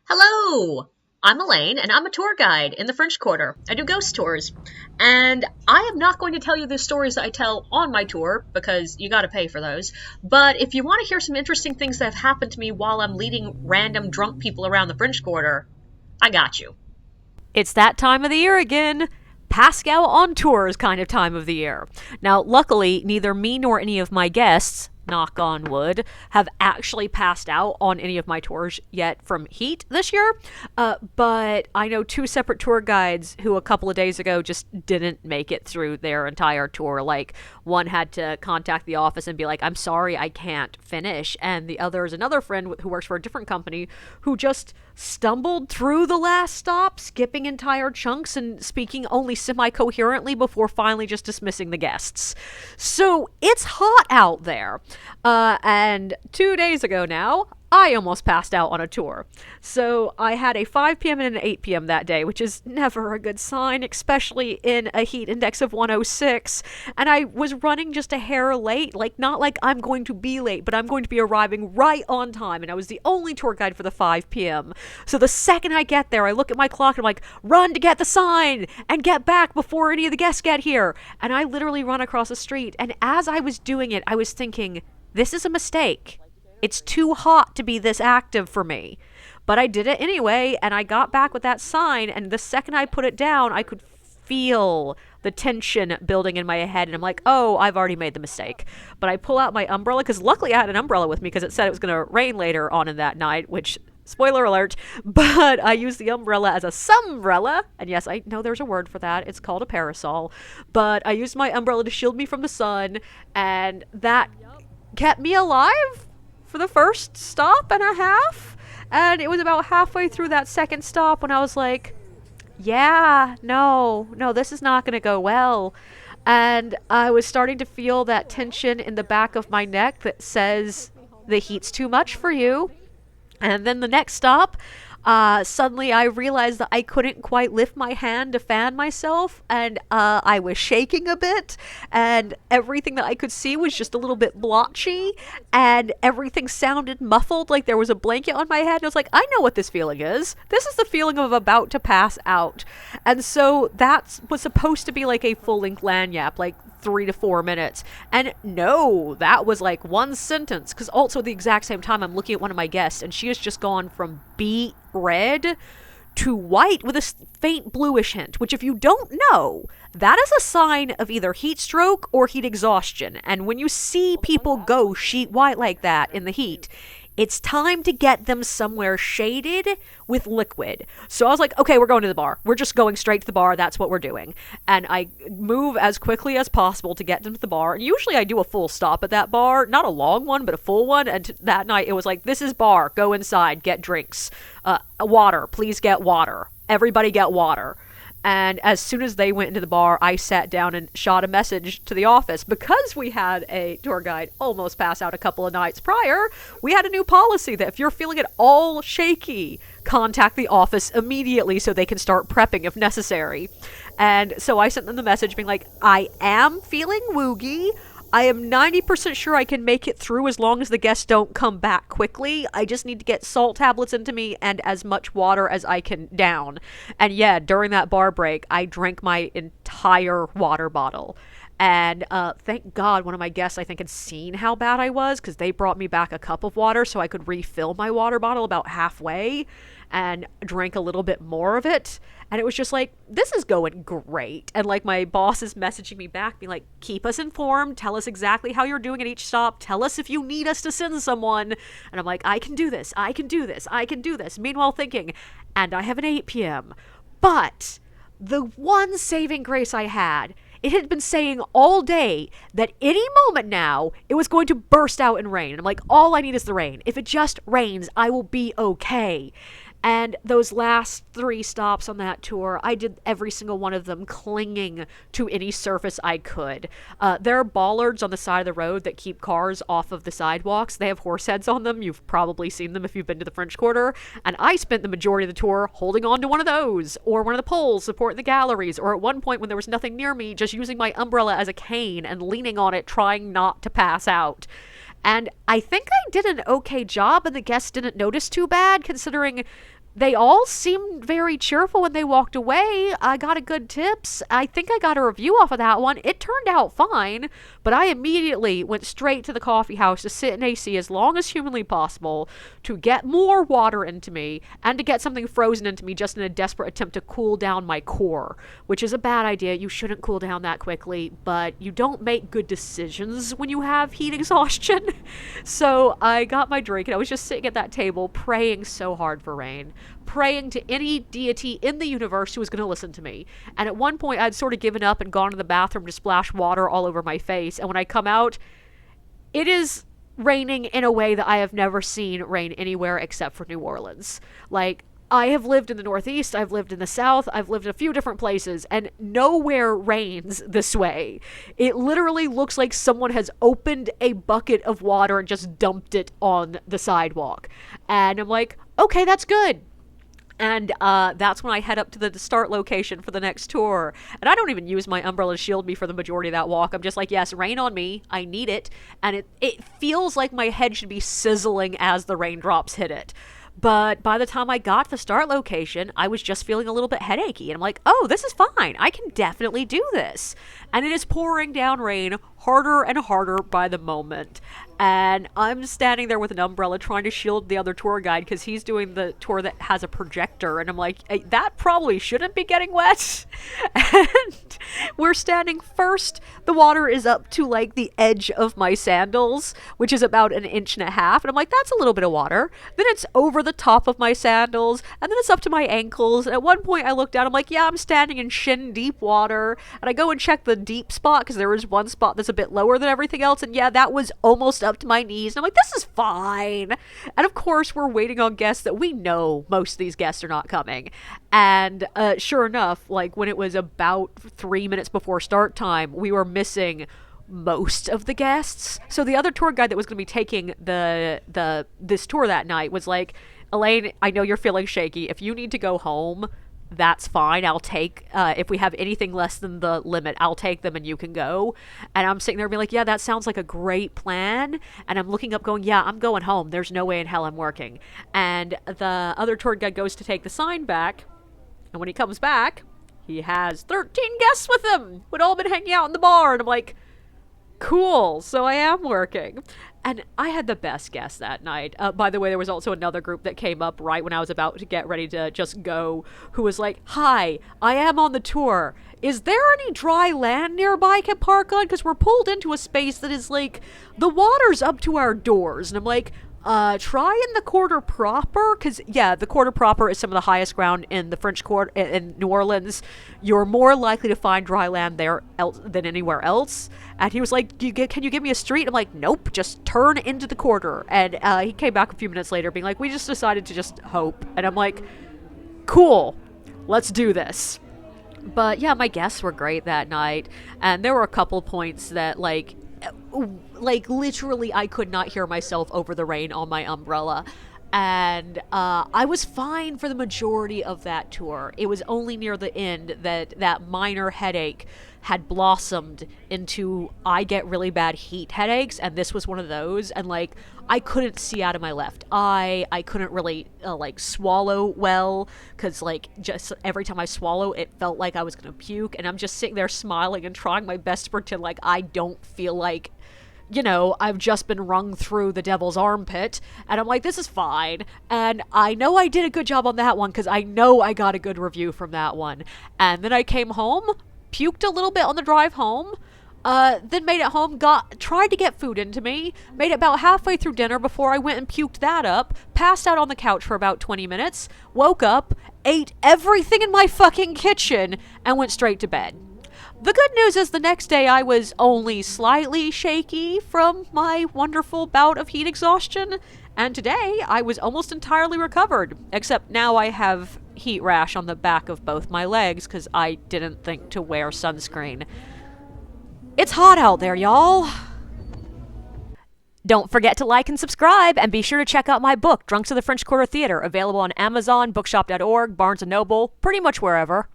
Hello! I'm Elaine, and I'm a tour guide in the French Quarter. I do ghost tours. And I am not going to tell you the stories that I tell on my tour, because you gotta pay for those. But if you want to hear some interesting things that have happened to me while I'm leading random drunk people around the French Quarter, I got you. It's that time of the year again. Pascal on tours kind of time of the year. Now, luckily, neither me nor any of my guests, knock on wood, have actually passed out on any of my tours yet from heat this year. But I know two separate tour guides who a couple of days ago just didn't make it through their entire tour. Like, one had to contact the office and be like, I'm sorry, I can't finish. And the other is another friend who works for a different company who just stumbled through the last stop, skipping entire chunks and speaking only semi-coherently before finally just dismissing the guests. So it's hot out there. And 2 days ago now, I almost passed out on a tour. So I had a 5 p.m. and an 8 p.m. that day, which is never a good sign, especially in a heat index of 106. And I was running just a hair late, like not like I'm going to be late, but I'm going to be arriving right on time. And I was the only tour guide for the 5 p.m. So the second I get there, I look at my clock and I'm like, run to get the sign and get back before any of the guests get here. And I literally run across the street. And as I was doing it, I was thinking, this is a mistake. It's too hot to be this active for me. But I did it anyway, and I got back with that sign, and the second I put it down, I could feel the tension building in my head, and I'm like, oh, I've already made the mistake. But I pull out my umbrella, because luckily I had an umbrella with me, because it said it was going to rain later on in that night, which, spoiler alert, but I used the umbrella as a sunbrella, and yes, I know there's a word for that, it's called a parasol, but I used my umbrella to shield me from the sun, and that kept me alive for the first stop and a half. And it was about halfway through that second stop when I was like, yeah, no, this is not going to go well. And I was starting to feel that tension in the back of my neck that says, the heat's too much for you. And then the next stop, suddenly I realized that I couldn't quite lift my hand to fan myself, and I was shaking a bit, and everything that I could see was just a little bit blotchy, and everything sounded muffled, like there was a blanket on my head, and I was like, I know what this feeling is. This is the feeling of about to pass out. And so that was supposed to be like a full-length lanyap, like 3 to 4 minutes. And no, that was like one sentence. Because also at the exact same time, I'm looking at one of my guests, and she has just gone from beet red to white with a faint bluish hint, which if you don't know, that is a sign of either heat stroke or heat exhaustion. And when you see people go sheet white like that in the heat, it's time to get them somewhere shaded with liquid. So I was like, okay, we're going to the bar. We're just going straight to the bar. That's what we're doing. And I move as quickly as possible to get them to the bar. And usually I do a full stop at that bar. Not a long one, but a full one. And that night it was like, this is bar. Go inside. Get drinks. Water. Please get water. Everybody get water. And as soon as they went into the bar, I sat down and shot a message to the office. Because we had a tour guide almost pass out a couple of nights prior, we had a new policy that if you're feeling at all shaky, contact the office immediately so they can start prepping if necessary. And so I sent them the message being like, I am feeling woogie. I am 90% sure I can make it through as long as the guests don't come back quickly. I just need to get salt tablets into me and as much water as I can down. And yeah, during that bar break, I drank my entire water bottle. And thank God one of my guests, I think, had seen how bad I was, because they brought me back a cup of water so I could refill my water bottle about halfway and drank a little bit more of it. And it was just like, this is going great. And like my boss is messaging me back, being like, keep us informed. Tell us exactly how you're doing at each stop. Tell us if you need us to send someone. And I'm like, I can do this. I can do this. I can do this. Meanwhile thinking, and I have an 8 p.m. But the one saving grace I had, it had been saying all day that any moment now it was going to burst out in rain. And I'm like, all I need is the rain. If it just rains, I will be okay. And those last 3 stops on that tour, I did every single one of them clinging to any surface I could. There are bollards on the side of the road that keep cars off of the sidewalks. They have horse heads on them. You've probably seen them if you've been to the French Quarter. And I spent the majority of the tour holding on to one of those, or one of the poles supporting the galleries, or at one point when there was nothing near me, just using my umbrella as a cane and leaning on it, trying not to pass out. And I think I did an okay job, and the guests didn't notice too bad, considering they all seemed very cheerful when they walked away. I got a good tips. I think I got a review off of that one. It turned out fine, but I immediately went straight to the coffee house to sit in AC as long as humanly possible to get more water into me and to get something frozen into me just in a desperate attempt to cool down my core, which is a bad idea. You shouldn't cool down that quickly, but you don't make good decisions when you have heat exhaustion. So I got my drink and I was just sitting at that table praying so hard for rain, praying to any deity in the universe who was going to listen to me. And at one point, I'd sort of given up and gone to the bathroom to splash water all over my face. And when I come out, it is raining in a way that I have never seen rain anywhere except for New Orleans. Like, I have lived in the Northeast, I've lived in the South, I've lived in a few different places, and nowhere rains this way. It literally looks like someone has opened a bucket of water and just dumped it on the sidewalk. And I'm like, okay, that's good. And that's when I head up to the start location for the next tour. And I don't even use my umbrella to shield me for the majority of that walk. I'm just like, yes, rain on me. I need it. And it feels like my head should be sizzling as the raindrops hit it. But by the time I got to the start location, I was just feeling a little bit headachy. And I'm like, oh, this is fine. I can definitely do this. And it is pouring down rain harder and harder by the moment. And I'm standing there with an umbrella trying to shield the other tour guide because he's doing the tour that has a projector. And I'm like, hey, that probably shouldn't be getting wet. And we're standing first. The water is up to like the edge of my sandals, which is about 1.5 inches. And I'm like, that's a little bit of water. Then it's over the top of my sandals. And then it's up to my ankles. And at one point I look down. I'm like, yeah, I'm standing in shin deep water. And I go and check the deep spot because there is one spot that's a bit lower than everything else. And yeah, that was almost up to my knees. And I'm like, this is fine. And of course, we're waiting on guests that we know most of these guests are not coming. And sure enough, like when it was about 3 minutes before start time, we were missing most of the guests. So the other tour guide that was going to be taking this tour that night was like, Elaine, I know you're feeling shaky. If you need to go home, that's fine. I'll take, if we have anything less than the limit, I'll take them and you can go. And I'm sitting there being like, yeah, that sounds like a great plan. And I'm looking up going, yeah, I'm going home. There's no way in hell I'm working. And the other tour guide goes to take the sign back. And when he comes back, he has 13 guests with him who'd all been hanging out in the bar. And I'm like, cool, so I am working. And I had the best guest that night. By the way, there was also another group that came up right when I was about to get ready to just go, who was like, hi, I am on the tour. Is there any dry land nearby I can park on? Because we're pulled into a space that is like, the water's up to our doors. And I'm like, try in the quarter proper, because yeah, the quarter proper is some of the highest ground in the French Quarter in New Orleans. You're more likely to find dry land there than anywhere else. And he was like, can you give me a street? I'm like, nope, just turn into the quarter. And he came back a few minutes later being like, we just decided to just hope. And I'm like, cool, let's do this. But yeah, my guests were great that night. And there were a couple points that like literally I could not hear myself over the rain on my umbrella. And I was fine for the majority of that tour. It was only near the end that minor headache had blossomed into I get really bad heat headaches, and this was one of those. And like I couldn't see out of my left eye. I couldn't really like swallow well because like just every time I swallow, it felt like I was gonna puke. And I'm just sitting there smiling and trying my best to pretend like I don't feel like, you know, I've just been wrung through the devil's armpit. And I'm like, this is fine. And I know I did a good job on that one because I know I got a good review from that one. And then I came home, puked a little bit on the drive home, then made it home, tried to get food into me, made it about halfway through dinner before I went and puked that up, passed out on the couch for about 20 minutes, woke up, ate everything in my fucking kitchen, and went straight to bed. The good news is the next day I was only slightly shaky from my wonderful bout of heat exhaustion, and today I was almost entirely recovered, except now I have heat rash on the back of both my legs because I didn't think to wear sunscreen. It's hot out there, y'all. Don't forget to like and subscribe, and be sure to check out my book, Drunks of the French Quarter Theater, available on Amazon, bookshop.org, Barnes & Noble, pretty much wherever.